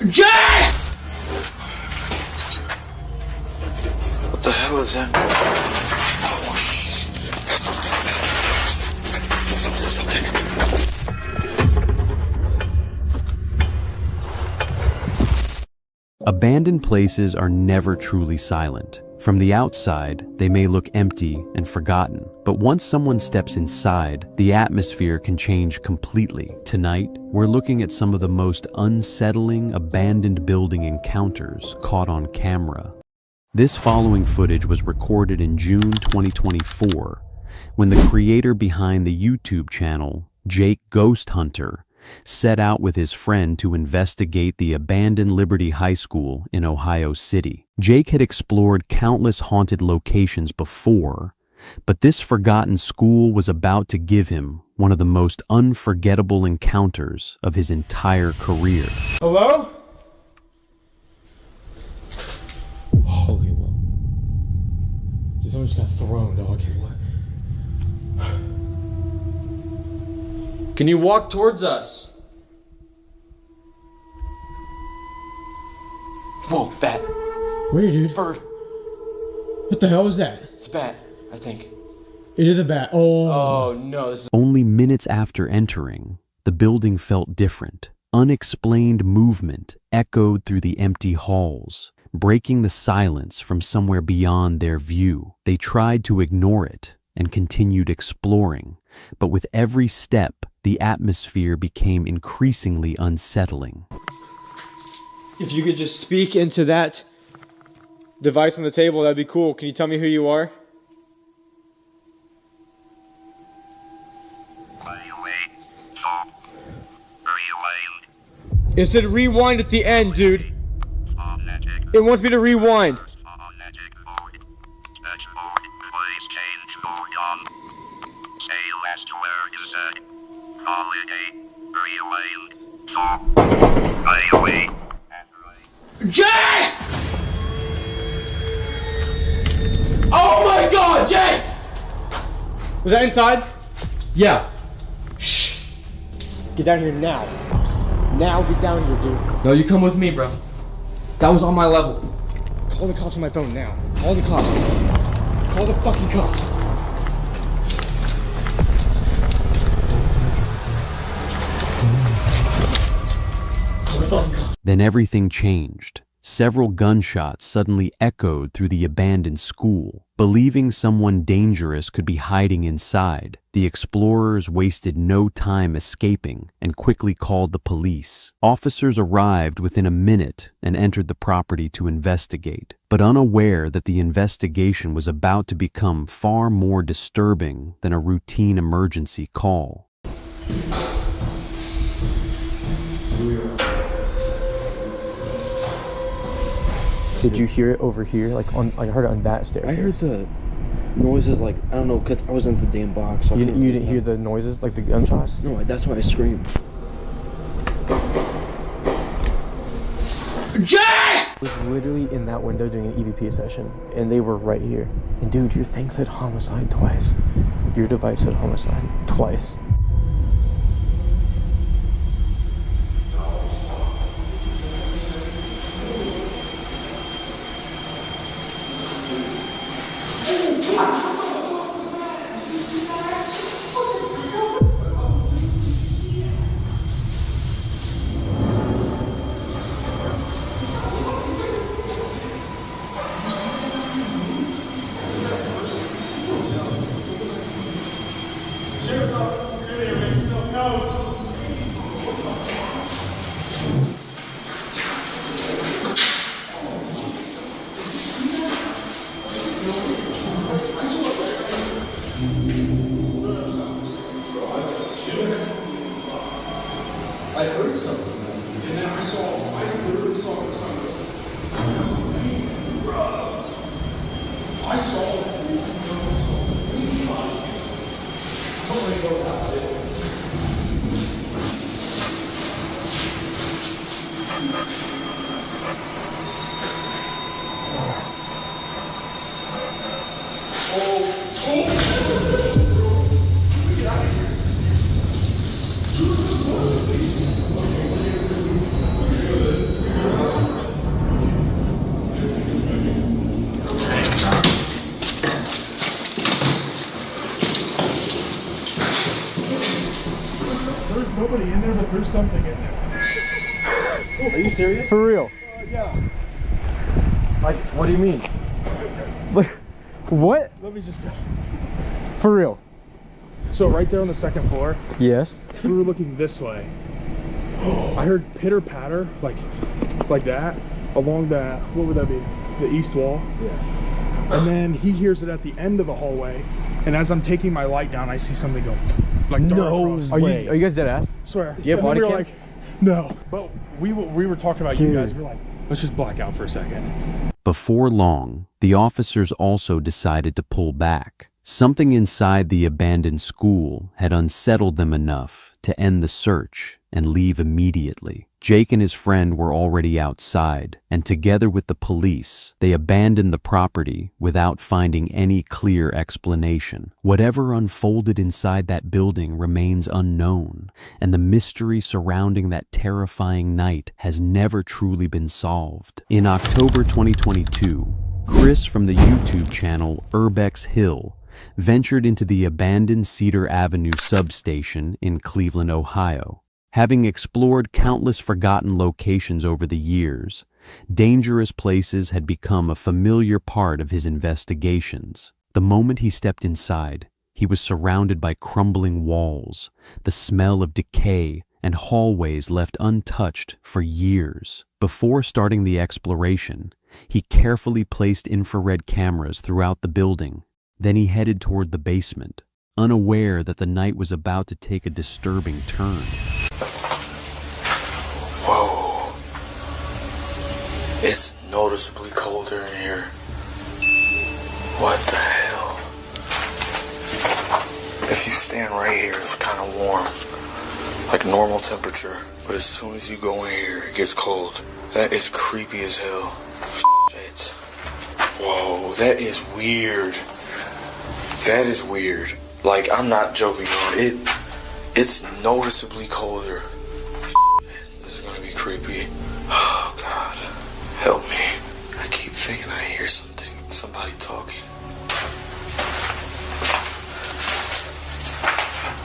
Jack! What the hell is that? Abandoned places are never truly silent. From the outside, they may look empty and forgotten, but once someone steps inside, the atmosphere can change completely. Tonight, we're looking at some of the most unsettling abandoned building encounters caught on camera. This following footage was recorded in June 2024, when the creator behind the YouTube channel, Jake Ghost Hunter, set out with his friend to investigate the abandoned Liberty High School in Ohio City. Jake had explored countless haunted locations before, but this forgotten school was about to give him one of the most unforgettable encounters of his entire career. Hello? Holy well. Someone just got thrown, dog. What? Can you walk towards us? Whoa, bat. Where, dude? Bird. What the hell was that? It's a bat, I think. It is a bat. Oh. Oh no, this is... Only minutes after entering, the building felt different. Unexplained movement echoed through the empty halls, breaking the silence from somewhere beyond their view. They tried to ignore it and continued exploring, but with every step, the atmosphere became increasingly unsettling. If you could just speak into that device on the table, that'd be cool. Can you tell me who you are? It said rewind at the end, dude. It wants me to rewind. Jake! Oh my God, Jake! Was that inside? Yeah. Shh. Get down here now. Now get down here, dude. No, you come with me, bro. That was on my level. Call the cops on my phone now. Call the cops. Call the fucking cops. Call the fucking cops. Then everything changed. Several gunshots suddenly echoed through the abandoned school. Believing someone dangerous could be hiding inside, the explorers wasted no time escaping and quickly called the police. Officers arrived within a minute and entered the property to investigate, but unaware that the investigation was about to become far more disturbing than a routine emergency call. Did you hear it over here? Like I heard it on that staircase. I heard the noises, like, I don't know, because I was in the damn box. So You didn't hear the noises, like the gunshots? No, that's why I screamed. Jake! I was literally in that window doing an EVP session, and they were right here. And dude, your thing said homicide twice. Your device said homicide twice. I heard something, and then I literally saw something. Bro, I saw it. Get out of here. nobody in there, but there's something in there. Are you serious? For real? Yeah. Like, what do you mean? What? Let me just. For real? So right there on the second floor, Yes. we were looking this way. I heard pitter patter, like that, along that. What would that be? The east wall. Yeah. And then he hears it at the end of the hallway. And as I'm taking my light down, I see something go like dart across. Are you guys dead ass? Swear. You have And then body we were cam? like, no. But we were talking about Dude. you guys. We were like, let's just black out for a second. Before long, the officers also decided to pull back. Something inside the abandoned school had unsettled them enough to end the search and leave immediately. Jake and his friend were already outside, and together with the police, they abandoned the property without finding any clear explanation. Whatever unfolded inside that building remains unknown, and the mystery surrounding that terrifying night has never truly been solved. In October 2022, Chris from the YouTube channel Urbex Hill ventured into the abandoned Cedar Avenue substation in Cleveland, Ohio. Having explored countless forgotten locations over the years, dangerous places had become a familiar part of his investigations. The moment he stepped inside, he was surrounded by crumbling walls, the smell of decay, and hallways left untouched for years. Before starting the exploration, he carefully placed infrared cameras throughout the building. Then he headed toward the basement, unaware that the night was about to take a disturbing turn. Whoa. It's noticeably colder in here. What the hell? If you stand right here, it's kind of warm. Like normal temperature. But as soon as you go in here, it gets cold. That is creepy as hell. Shit. Whoa, that is weird. That is weird. Like, I'm not joking on it. It's noticeably colder. This is gonna be creepy. Oh, God. Help me. I keep thinking I hear something. Somebody talking.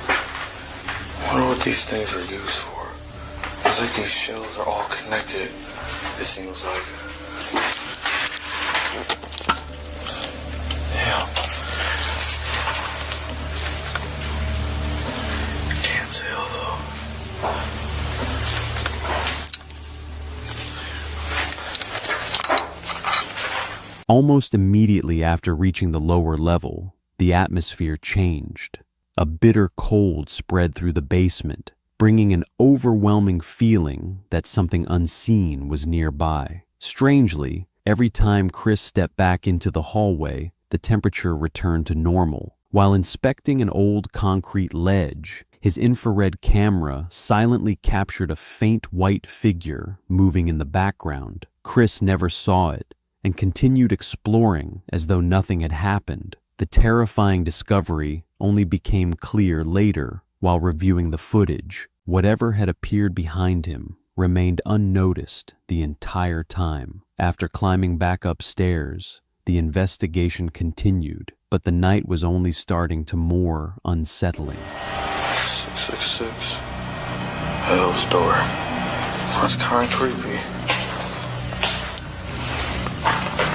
I wonder what these things are used for. It's like these shells are all connected. It seems like. Damn. Can't tell though. Almost immediately after reaching the lower level, the atmosphere changed. A bitter cold spread through the basement, bringing an overwhelming feeling that something unseen was nearby. Strangely, every time Chris stepped back into the hallway, the temperature returned to normal. While inspecting an old concrete ledge, his infrared camera silently captured a faint white figure moving in the background. Chris never saw it and continued exploring as though nothing had happened. The terrifying discovery only became clear later while reviewing the footage. Whatever had appeared behind him remained unnoticed the entire time. After climbing back upstairs, the investigation continued, but the night was only starting to more unsettling. 666. Hell's door. That's kind of creepy.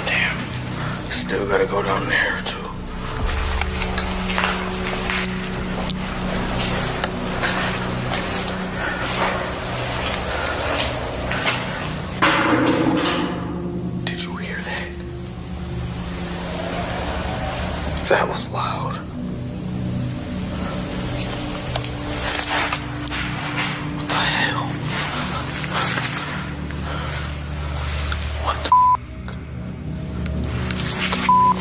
Damn. Still gotta go down there too. Did you hear that? That was loud. What the hell? What the fuck?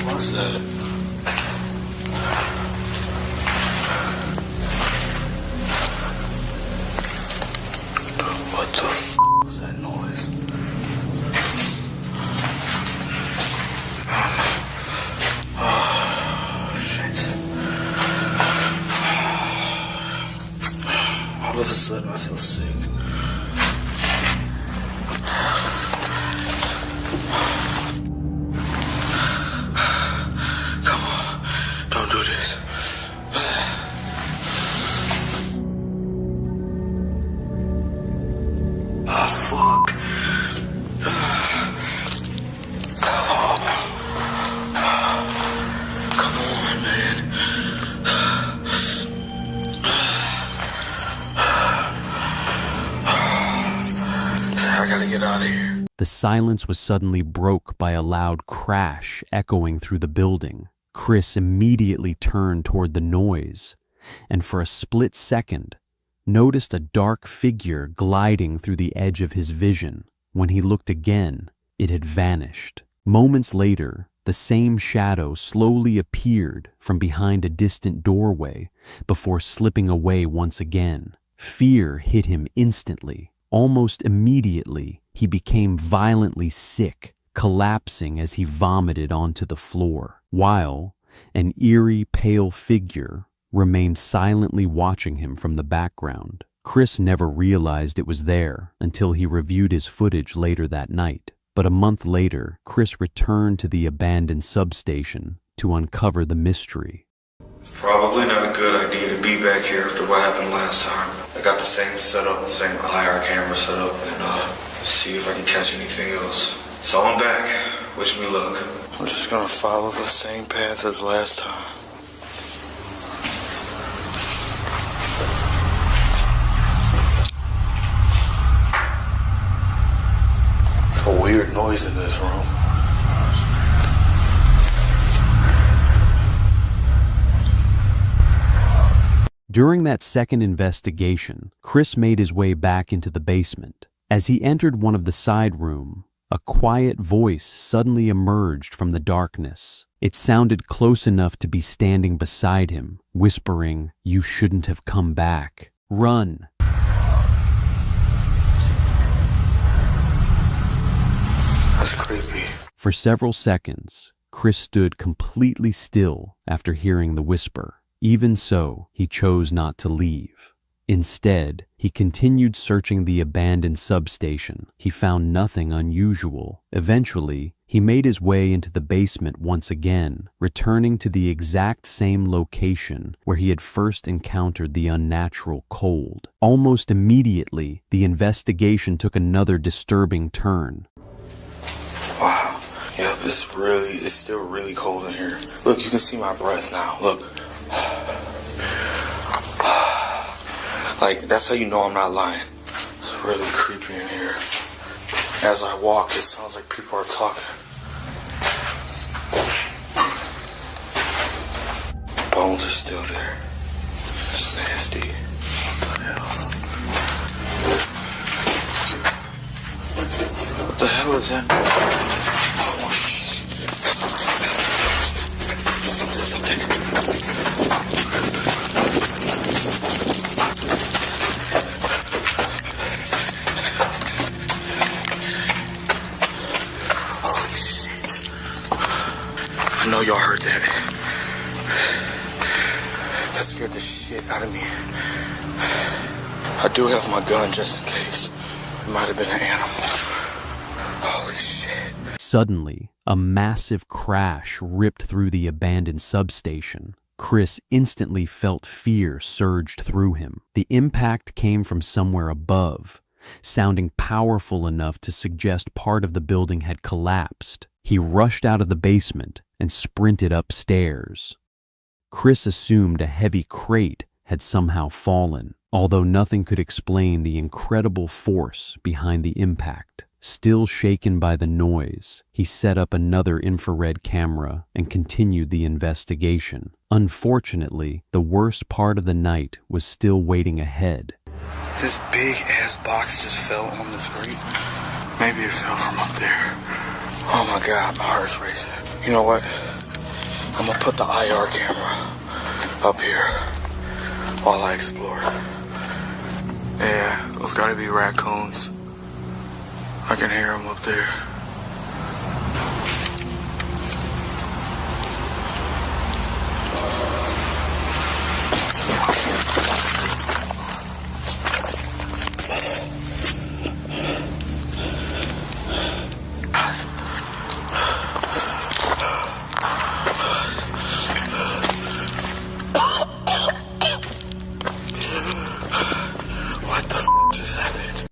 What was that? Dude, what the fuck was that noise? Oh, shit. All of a sudden, I feel sick. Come on, don't do this. I gotta get out of here. The silence was suddenly broke by a loud crash echoing through the building. Chris immediately turned toward the noise, and for a split second, noticed a dark figure gliding through the edge of his vision. When he looked again, it had vanished. Moments later, the same shadow slowly appeared from behind a distant doorway before slipping away once again. Fear hit him instantly. Almost immediately, he became violently sick, collapsing as he vomited onto the floor, while an eerie, pale figure remained silently watching him from the background. Chris never realized it was there until he reviewed his footage later that night. But a month later, Chris returned to the abandoned substation to uncover the mystery. It's probably not a good idea to be back here after what happened last time. I got the same setup, the same IR camera set up, and see if I can catch anything else. So I'm back. Wish me luck. I'm just gonna follow the same path as last time. It's a weird noise in this room. During that second investigation, Chris made his way back into the basement. As he entered one of the side rooms, a quiet voice suddenly emerged from the darkness. It sounded close enough to be standing beside him, whispering, "You shouldn't have come back. Run." That's creepy. For several seconds, Chris stood completely still after hearing the whisper. Even so, he chose not to leave. Instead, he continued searching the abandoned substation. He found nothing unusual. Eventually, he made his way into the basement once again, returning to the exact same location where he had first encountered the unnatural cold. Almost immediately, the investigation took another disturbing turn. Wow. Yep, it's still really cold in here. Look, you can see my breath now. Look. Like, that's how you know I'm not lying. It's really creepy in here. As I walk, it sounds like people are talking. Bones are still there. It's nasty. What the hell? What the hell is that? I know y'all heard that. That scared the shit out of me. I do have my gun just in case. It might have been an animal. Holy shit. Suddenly, a massive crash ripped through the abandoned substation. Chris instantly felt fear surged through him. The impact came from somewhere above, sounding powerful enough to suggest part of the building had collapsed. He rushed out of the basement and sprinted upstairs. Chris assumed a heavy crate had somehow fallen, although nothing could explain the incredible force behind the impact. Still shaken by the noise, he set up another infrared camera and continued the investigation. Unfortunately, the worst part of the night was still waiting ahead. This big ass box just fell on the street. Maybe it fell from up there. Oh my God, my heart's racing. You know what? I'm gonna put the IR camera up here while I explore. Yeah, those gotta be raccoons. I can hear them up there.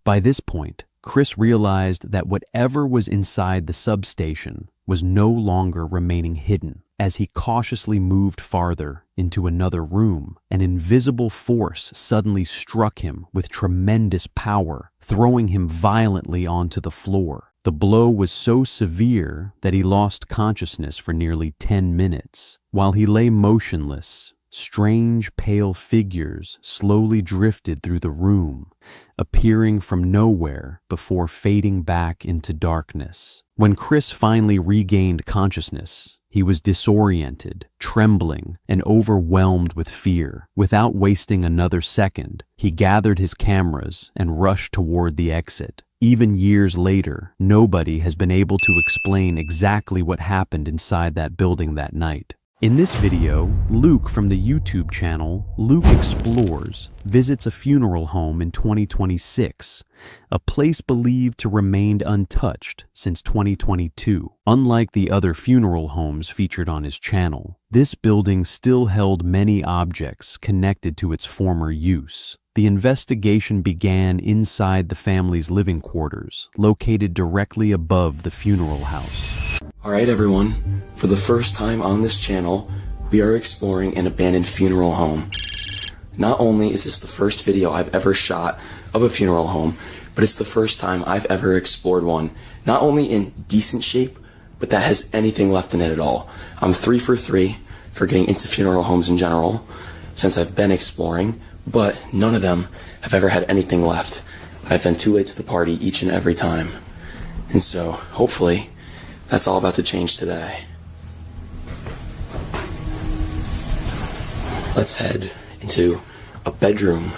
By this point, Chris realized that whatever was inside the substation was no longer remaining hidden. As he cautiously moved farther into another room, an invisible force suddenly struck him with tremendous power, throwing him violently onto the floor. The blow was so severe that he lost consciousness for nearly 10 minutes. While he lay motionless, strange pale figures slowly drifted through the room, appearing from nowhere before fading back into darkness. When Chris finally regained consciousness, he was disoriented, trembling, and overwhelmed with fear. Without wasting another second, he gathered his cameras and rushed toward the exit. Even years later, nobody has been able to explain exactly what happened inside that building that night. In this video, Luke from the YouTube channel Luke Explores visits a funeral home in 2026, a place believed to remain untouched since 2022. Unlike the other funeral homes featured on his channel, this building still held many objects connected to its former use. The investigation began inside the family's living quarters, located directly above the funeral house. Alright everyone, for the first time on this channel, we are exploring an abandoned funeral home. Not only is this the first video I've ever shot of a funeral home, but it's the first time I've ever explored one, not only in decent shape, but that has anything left in it at all. I'm 3 for 3 for getting into funeral homes in general, since I've been exploring, but none of them have ever had anything left. I've been too late to the party each and every time. And so, hopefully, that's all about to change today. Let's head into a bedroom,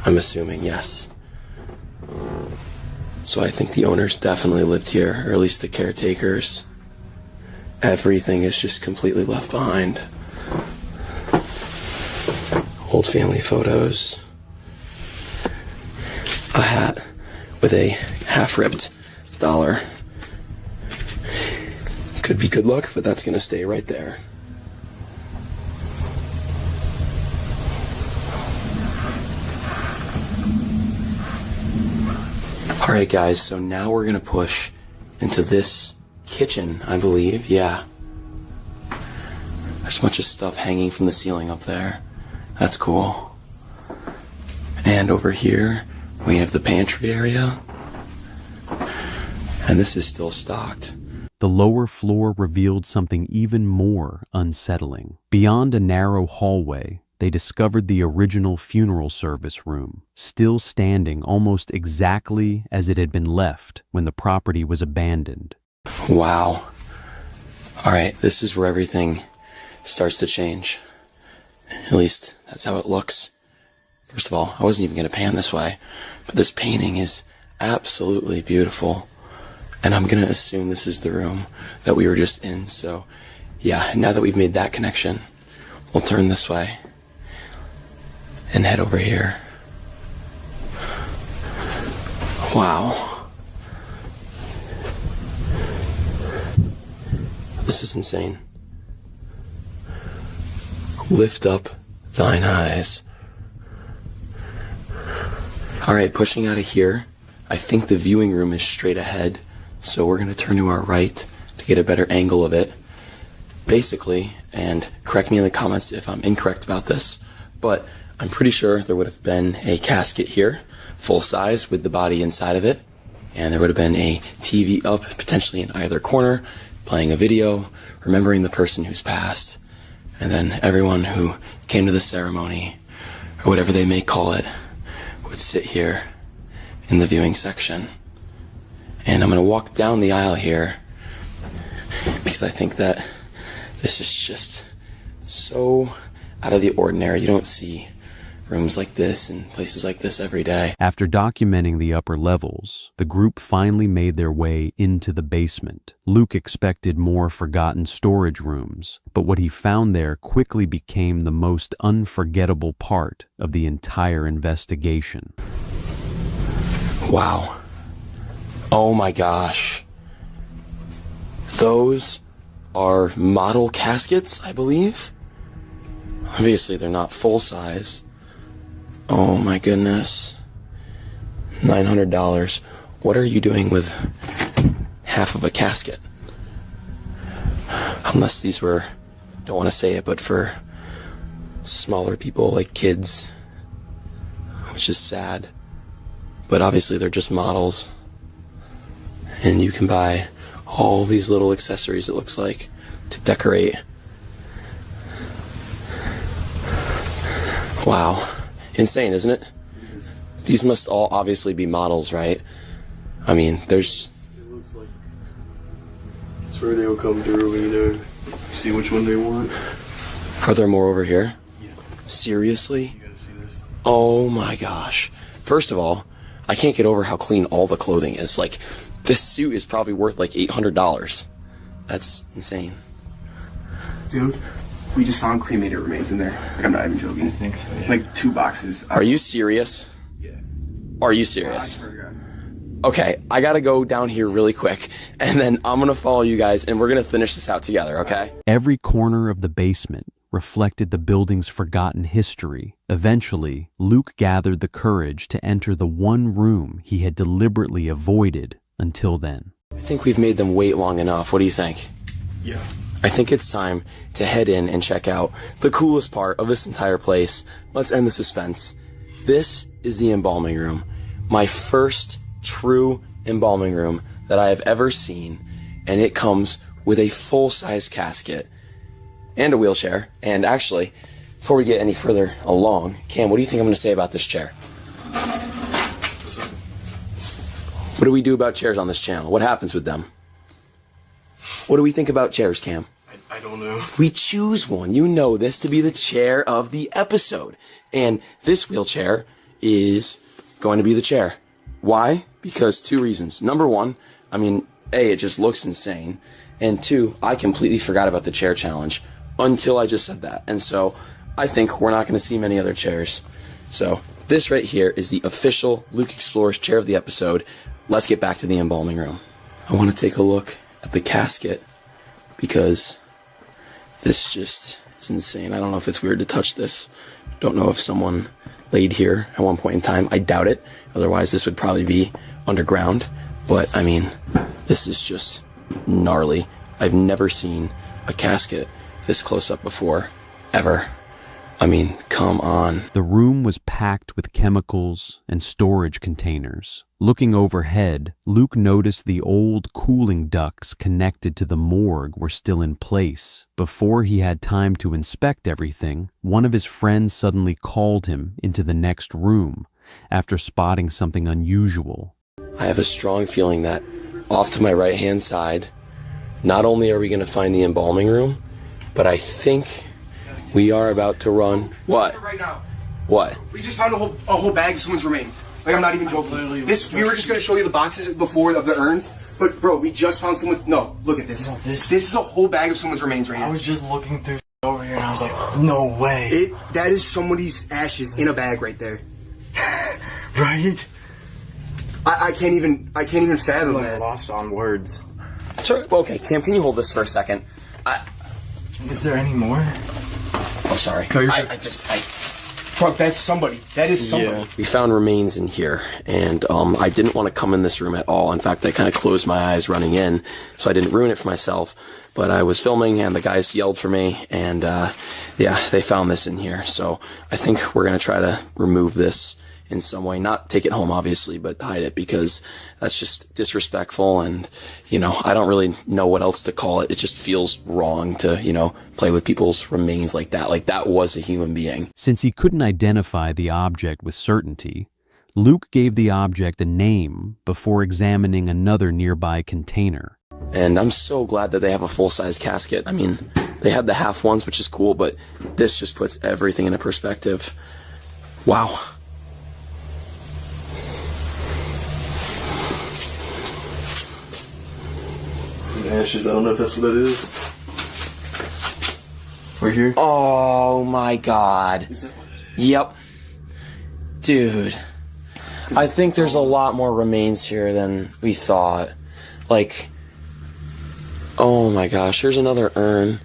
I'm assuming, yes. So I think the owners definitely lived here, or at least the caretakers. Everything is just completely left behind. Old family photos. A hat with a half-ripped dollar. Could be good luck, but that's gonna stay right there. Alright guys, so now we're gonna push into this kitchen, I believe, yeah. There's a bunch of stuff hanging from the ceiling up there. That's cool. And over here, we have the pantry area. And this is still stocked. The lower floor revealed something even more unsettling. Beyond a narrow hallway, they discovered the original funeral service room, still standing almost exactly as it had been left when the property was abandoned. Wow. Alright, this is where everything starts to change. At least, that's how it looks. First of all, I wasn't even going to pan this way, but this painting is absolutely beautiful. And I'm going to assume this is the room that we were just in. So, yeah, now that we've made that connection, we'll turn this way and head over here. Wow. This is insane. Lift up thine eyes. Alright, pushing out of here, I think the viewing room is straight ahead. So we're going to turn to our right to get a better angle of it. Basically, and correct me in the comments if I'm incorrect about this, but I'm pretty sure there would have been a casket here, full size with the body inside of it, and there would have been a TV up, potentially in either corner, playing a video, remembering the person who's passed, and then everyone who came to the ceremony, or whatever they may call it, would sit here in the viewing section. And I'm going to walk down the aisle here because I think that this is just so out of the ordinary. You don't see rooms like this and places like this every day. After documenting the upper levels, the group finally made their way into the basement. Luke expected more forgotten storage rooms, but what he found there quickly became the most unforgettable part of the entire investigation. Wow. Oh my gosh. Those are model caskets, I believe. Obviously, they're not full size. Oh my goodness. $900. What are you doing with half of a casket? Unless these were, don't want to say it, but for smaller people like kids, which is sad. But obviously they're just models. And you can buy all these little accessories, it looks like, to decorate. Wow. Insane, isn't it? These must all obviously be models, right? I mean, there's... It looks like it's where they will come through and, you know, see which one they want. Are there more over here? Yeah. Seriously? You gotta see this. Oh my gosh. First of all, I can't get over how clean all the clothing is. Like, this suit is probably worth like $800. That's insane. Dude, we just found cremated remains in there. Like, I'm not even joking. I think so, yeah. Like 2 boxes. Are you serious? Yeah. Are you serious? I swear to God. Okay, I gotta go down here really quick, and then I'm gonna follow you guys, and we're gonna finish this out together, okay? Every corner of the basement reflected the building's forgotten history. Eventually, Luke gathered the courage to enter the one room he had deliberately avoided until then. I think we've made them wait long enough. What do you think? Yeah. I think it's time to head in and check out the coolest part of this entire place. Let's end the suspense. This is the embalming room. My first true embalming room that I have ever seen, and it comes with a full-size casket and a wheelchair. And actually, before we get any further along, Cam, what do you think I'm going to say about this chair? What do we do about chairs on this channel? What happens with them? What do we think about chairs, Cam? I don't know. We choose one. You know this to be the chair of the episode. And this wheelchair is going to be the chair. Why? Because 2 reasons. Number 1, I mean, A, it just looks insane. And 2, I completely forgot about the chair challenge until I just said that. And so I think we're not going to see many other chairs. So this right here is the official Luke Explorers chair of the episode. Let's get back to the embalming room. I want to take a look at the casket because this just is insane. I don't know if it's weird to touch this. Don't know if someone laid here at one point in time. I doubt it. Otherwise, this would probably be underground. But, I mean, this is just gnarly. I've never seen a casket this close up before, ever. I mean, come on. The room was packed with chemicals and storage containers. Looking overhead, Luke noticed the old cooling ducts connected to the morgue were still in place. Before he had time to inspect everything, one of his friends suddenly called him into the next room after spotting something unusual. I have a strong feeling that off to my right-hand side, not only are we going to find the embalming room, but I think we are about to run. What? Right now. What? We just found a whole bag of someone's remains. Like, I'm not even joking. We were just gonna show you the boxes before of the urns, but bro, we just found someone. No, look at this. No, this is a whole bag of someone's remains right here. I was just looking through over here and I was like, no way. That is somebody's ashes in a bag right there. Right? I can't even fathom I'm that. lost on words. Sure. Okay, Cam, can you hold this for a second? Is there any more? Oh, sorry. Fuck, that's somebody. That is somebody. Yeah. We found remains in here, and I didn't want to come in this room at all. In fact, I kind of closed my eyes running in, so I didn't ruin it for myself. But I was filming, and the guys yelled for me, and yeah, they found this in here. So I think we're going to try to remove this in some way. Not take it home, obviously, but hide it, because that's just disrespectful, and, you know, I don't really know what else to call it. It just feels wrong to, you know, play with people's remains like that. Like, that was a human being. Since he couldn't identify the object with certainty, Luke gave the object a name before examining another nearby container. And I'm so glad that they have a full-size casket. I mean, they had the half ones, which is cool, but this just puts everything into perspective. Wow. Ashes, I don't know if that's what that is. Right here? Oh my god. Is that what that is? Yep. Dude. I think there's a lot more remains here than we thought. Like, oh my gosh, here's another urn.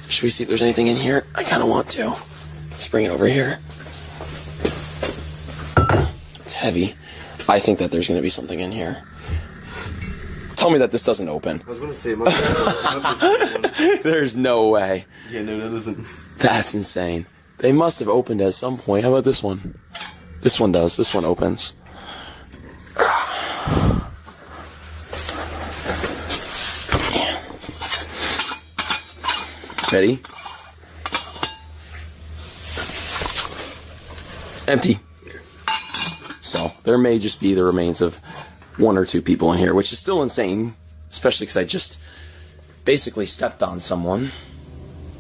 Should we see if there's anything in here? I kind of want to. Let's bring it over here. It's heavy. I think that there's going to be something in here. tell me that this doesn't open. I was gonna say, it There's no way. yeah, no, that doesn't. That's insane. They must have opened at some point. How about this one? This one does. This one opens. Ready? Empty. So there may just be the remains of 1 or 2 people in here, which is still insane, especially because I just basically stepped on someone.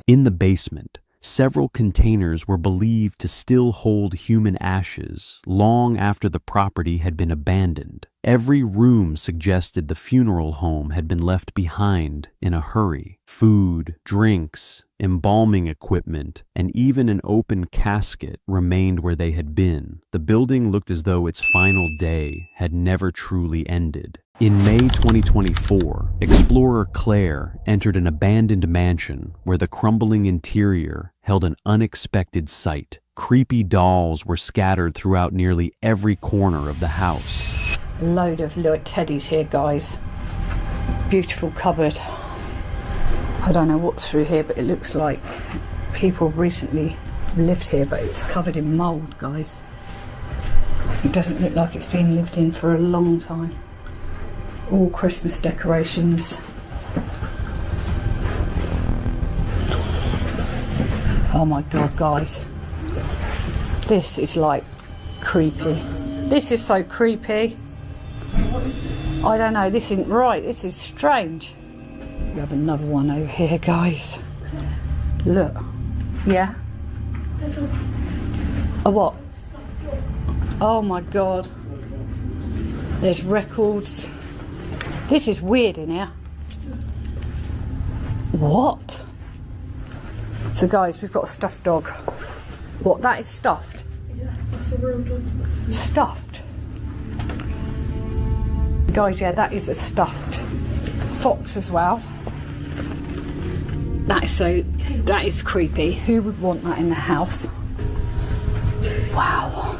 In the basement, several containers were believed to still hold human ashes long after the property had been abandoned. Every room suggested the funeral home had been left behind in a hurry. Food, drinks, embalming equipment, and even an open casket remained where they had been. The building looked as though its final day had never truly ended. In May 2024, explorer Claire entered an abandoned mansion where the crumbling interior held an unexpected sight. Creepy dolls were scattered throughout nearly every corner of the house. A load of little teddies here, guys. Beautiful cupboard. I don't know what's through here, but it looks like people recently lived here, but it's covered in mould, guys. It doesn't look like it's been lived in for a long time. All Christmas decorations. Oh my God, guys. This is like creepy. This is so creepy. I don't know, this isn't right. This is strange. We have another one over here, guys. Look. Yeah? A what? Oh my God. There's records. This is weird in here. What? So guys, we've got a stuffed dog. What, that is stuffed? Yeah, that's a real dog. Stuffed? Guys, yeah, that is a stuffed fox as well. That is creepy. Who would want that in the house? Wow.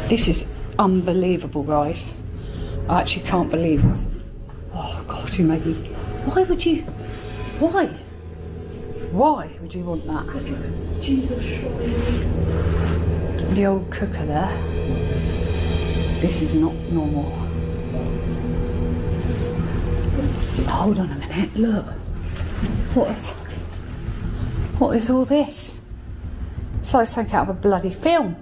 This is unbelievable, guys. I actually can't believe it. Oh God, who made me? Why would you? Why? Why would you want that? Jesus, surely. The old cooker there. This is not normal. Hold on a minute, look. What is all this? It's like something out of a bloody film.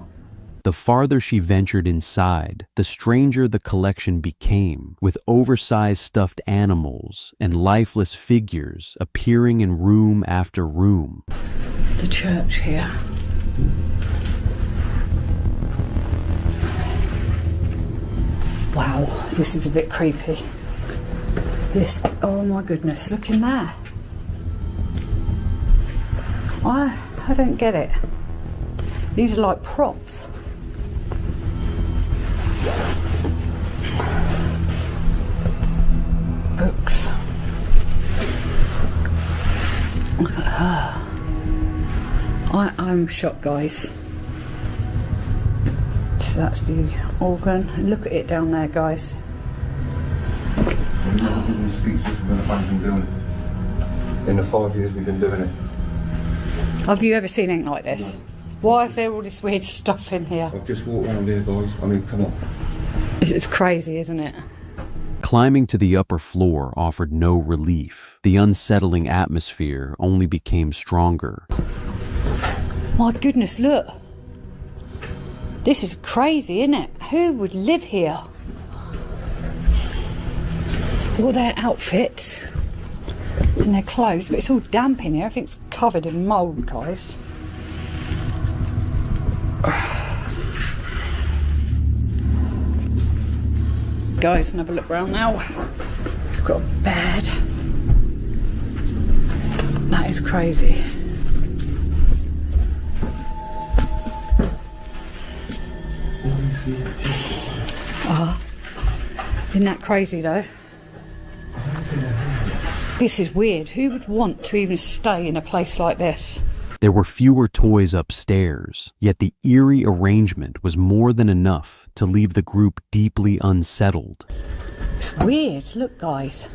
The farther she ventured inside, the stranger the collection became, with oversized stuffed animals and lifeless figures appearing in room after room. The church here. Wow, this is a bit creepy. This, oh my goodness, look in there. I don't get it. These are like props. Books. Look at her. I'm shocked, guys. So that's the organ. Look at it down there, guys. In the 5 years we've been doing it. Have you ever seen anything like this? Why is there all this weird stuff in here? I've just walked around here, guys. I mean, come on. It's crazy, isn't it? Climbing to the upper floor offered no relief. The unsettling atmosphere only became stronger. My goodness, look. This is crazy, isn't it? Who would live here? All their outfits and their clothes, but it's all damp in here. Everything's covered in mould, guys. Guys, and have a look round now. We've got a bed. That is crazy. Isn't that crazy though? This is weird. Who would want to even stay in a place like this? There were fewer toys upstairs, yet the eerie arrangement was more than enough to leave the group deeply unsettled. It's weird. Look, guys.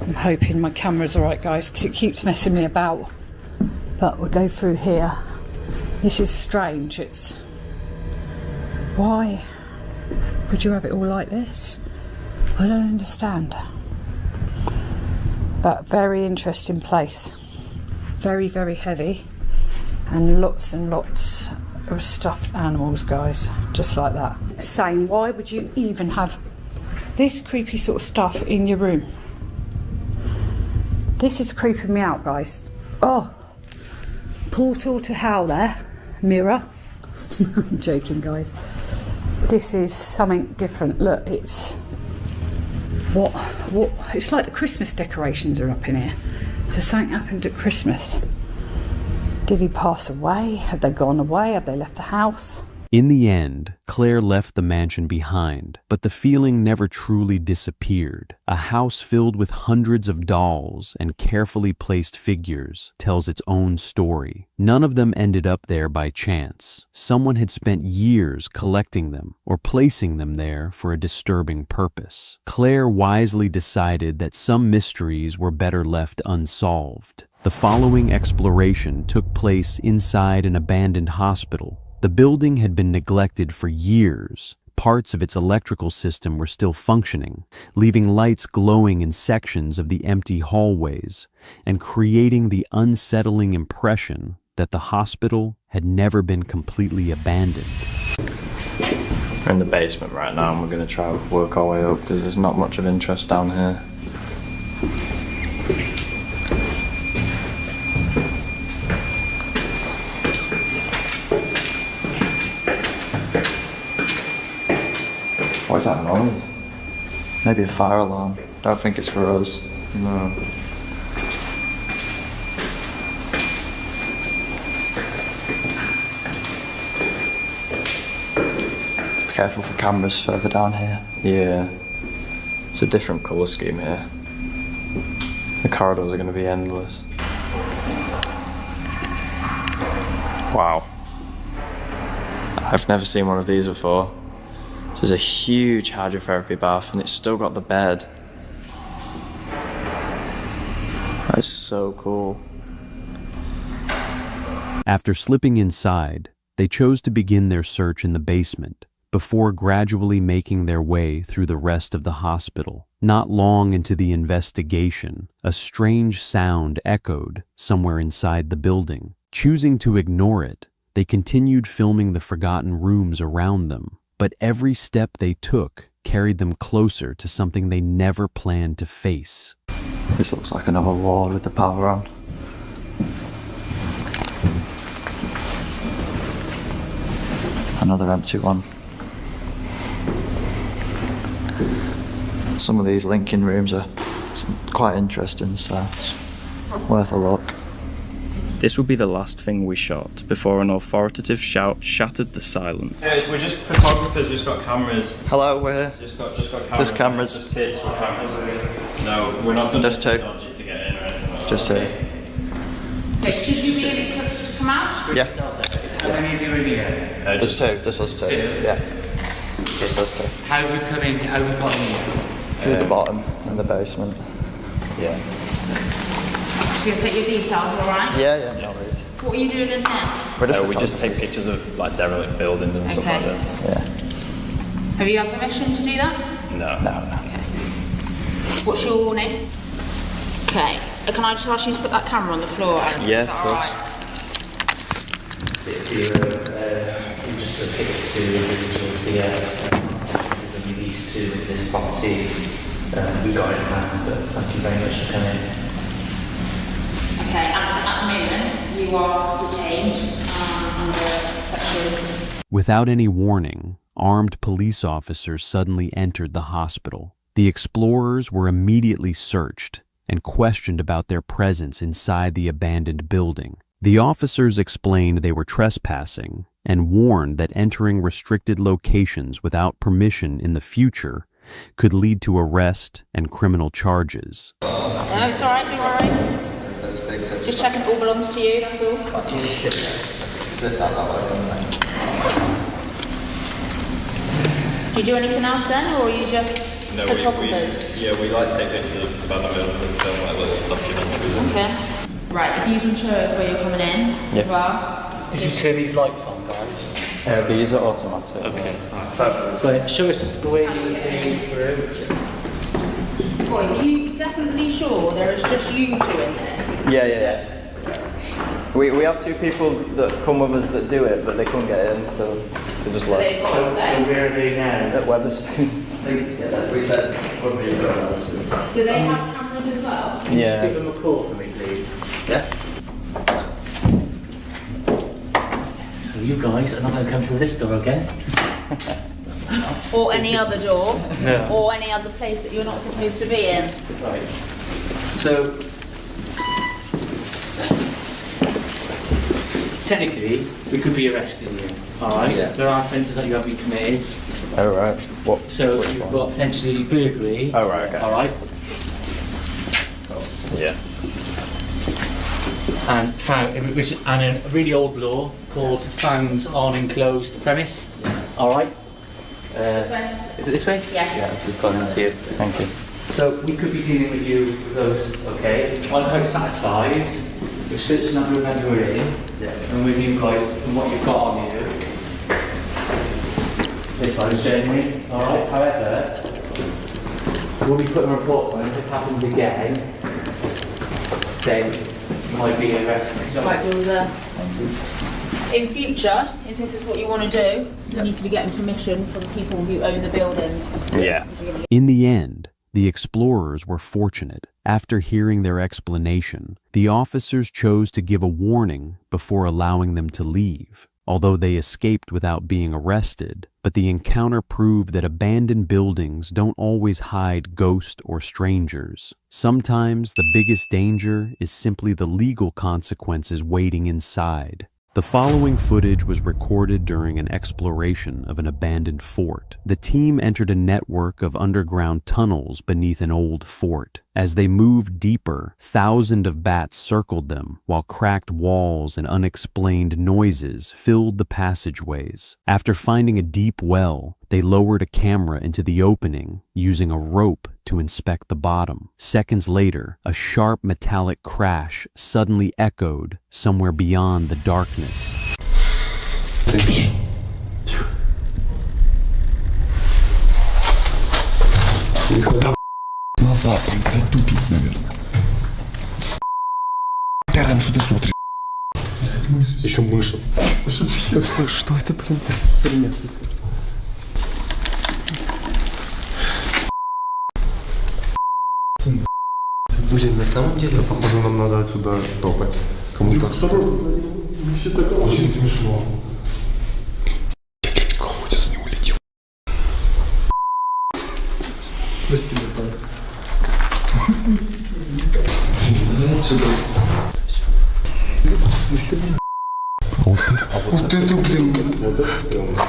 I'm hoping my camera's alright, guys, because it keeps messing me about. But we'll go through here. This is strange. It's... Why would you have it all like this? I don't understand. But very interesting place. Very, very heavy. And lots of stuffed animals, guys. Just like that. Saying, why would you even have this creepy sort of stuff in your room? This is creeping me out, guys. Oh, portal to hell there. Mirror. I'm joking, guys. This is something different. Look, it's... What? It's like the Christmas decorations are up in here. So something happened at Christmas. Did he pass away? Have they gone away? Have they left the house? In the end, Claire left the mansion behind, but the feeling never truly disappeared. A house filled with hundreds of dolls and carefully placed figures tells its own story. None of them ended up there by chance. Someone had spent years collecting them or placing them there for a disturbing purpose. Claire wisely decided that some mysteries were better left unsolved. The following exploration took place inside an abandoned hospital. The building had been neglected for years. Parts of its electrical system were still functioning, leaving lights glowing in sections of the empty hallways and creating the unsettling impression that the hospital had never been completely abandoned. We're in the basement right now and we're going to try to work our way up because there's not much of interest down here. What's that noise? Maybe a fire alarm. Don't think it's for us. No. Be careful for cameras further down here. Yeah. It's a different colour scheme here. The corridors are going to be endless. Wow. I've never seen one of these before. There's a huge hydrotherapy bath and it's still got the bed. That's so cool. After slipping inside, they chose to begin their search in the basement before gradually making their way through the rest of the hospital. Not long into the investigation, a strange sound echoed somewhere inside the building. Choosing to ignore it, they continued filming the forgotten rooms around them. But every step they took carried them closer to something they never planned to face. This looks like another wall with the power on. Another empty one. Some of these linking rooms are quite interesting, so it's worth a look. This will be the last thing we shot before an authoritative shout shattered the silence. Yeah, we're just photographers, just got cameras. Hello, we're here. Just got cameras. Just cameras. Just kids with cameras. No, we're not done just two. technology to get in or anything like just that. Should you really just come out? Yeah. How many of you are in here? There's two, just us two. Yeah. Just us two. How have you come in? How have you got in here? Through the bottom in the basement. Yeah. Just going to take your details, alright? Yeah, no worries. What are you doing in there? We just take pictures of like derelict buildings and stuff like that. Yeah. Have you had permission to do that? No. Okay. What's your name? Okay. Can I just ask you to put that camera on the floor, Aaron? Yeah, of course. You just pick two individuals here. There's only these two in this property. We got in hand, but thank you very much for coming. Okay, at the moment, you are detained under section... Without any warning, armed police officers suddenly entered the hospital. The explorers were immediately searched and questioned about their presence inside the abandoned building. The officers explained they were trespassing and warned that entering restricted locations without permission in the future could lead to arrest and criminal charges. No, it's alright, you're alright. Just checking it all belongs to you, that's all. Is it that way? Do you do anything else then, or are you just No, photographers? we like take pictures of abandoned buildings and film like little documentaries. Okay. Right, if you can show us where you're coming in as well. Did you turn these lights on, guys? These are automatic. Okay. But show us the way you came through. Boys, are you definitely sure there is just you two in there? Yes. We have two people that come with us that do it, but they couldn't get in, so they just left. So where are they now? At Weatherspoons. We said, what were you doing? Do they have cameras as well? Can you just give them a call for me, please? Yeah. So you guys are not going to come through this door again? Or any other door? No. Or any other place that you're not supposed to be in? Right. So, technically, we could be arresting you, alright? Yeah. There are offences that you haven't committed. Oh, right. What? So, you've got potentially burglary. Oh, right, okay. Alright? Yeah. And a really old law called found on enclosed premise. Alright? Is it this way? Yeah. Yeah, this is coming to you. Thank you. So we could be dealing with you with those, okay? I'm quite satisfied with searching that room that you were in, and with you guys and what you've got on you. This side is genuine, alright? However, we'll be putting reports on it. If this happens again, then you might be arrested. Right, well, in future, if this is what you want to do, you need to be getting permission from the people who own the buildings. Yeah. In the end, the explorers were fortunate. After hearing their explanation, the officers chose to give a warning before allowing them to leave. Although they escaped without being arrested, but the encounter proved that abandoned buildings don't always hide ghosts or strangers. Sometimes the biggest danger is simply the legal consequences waiting inside. The following footage was recorded during an exploration of an abandoned fort. The team entered a network of underground tunnels beneath an old fort. As they moved deeper, thousands of bats circled them, while cracked walls and unexplained noises filled the passageways. After finding a deep well, they lowered a camera into the opening, using a rope to inspect the bottom. Seconds later, a sharp metallic crash suddenly echoed somewhere beyond the darkness. Назад, там, блядь, тупик, наверное. Таран, что ты смотришь? Еще мышь. Что это, блин? Херня. Блин, на самом деле, походу, нам надо отсюда топать. Кому-то. Очень смешно. Я чуть колодец не улетел. Спасибо, пап. Отсюда. Вот это, блин. Вот это стрёмно.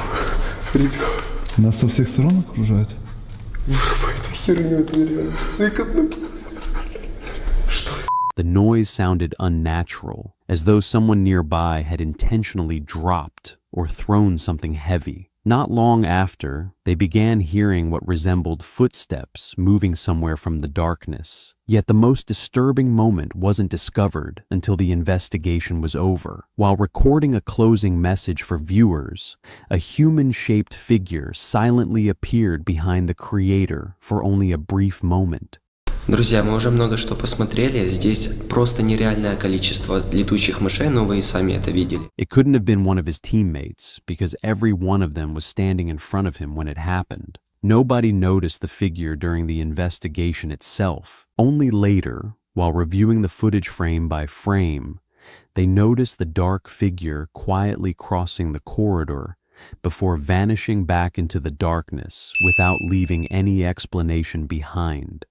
Нас со всех сторон окружают? Эту херню, это реально сыкотно. The noise sounded unnatural, as though someone nearby had intentionally dropped or thrown something heavy. Not long after, they began hearing what resembled footsteps moving somewhere from the darkness. Yet the most disturbing moment wasn't discovered until the investigation was over. While recording a closing message for viewers, a human-shaped figure silently appeared behind the creator for only a brief moment. Друзья, мы уже много что посмотрели. Здесь просто нереальное количество летучих мышей, но вы и сами это видели. It couldn't have been one of his teammates, because every one of them was standing in front of him when it happened. Nobody noticed the figure during the investigation itself. Only later, while reviewing the footage frame by frame, they noticed the dark figure quietly crossing the corridor before vanishing back into the darkness without leaving any explanation behind.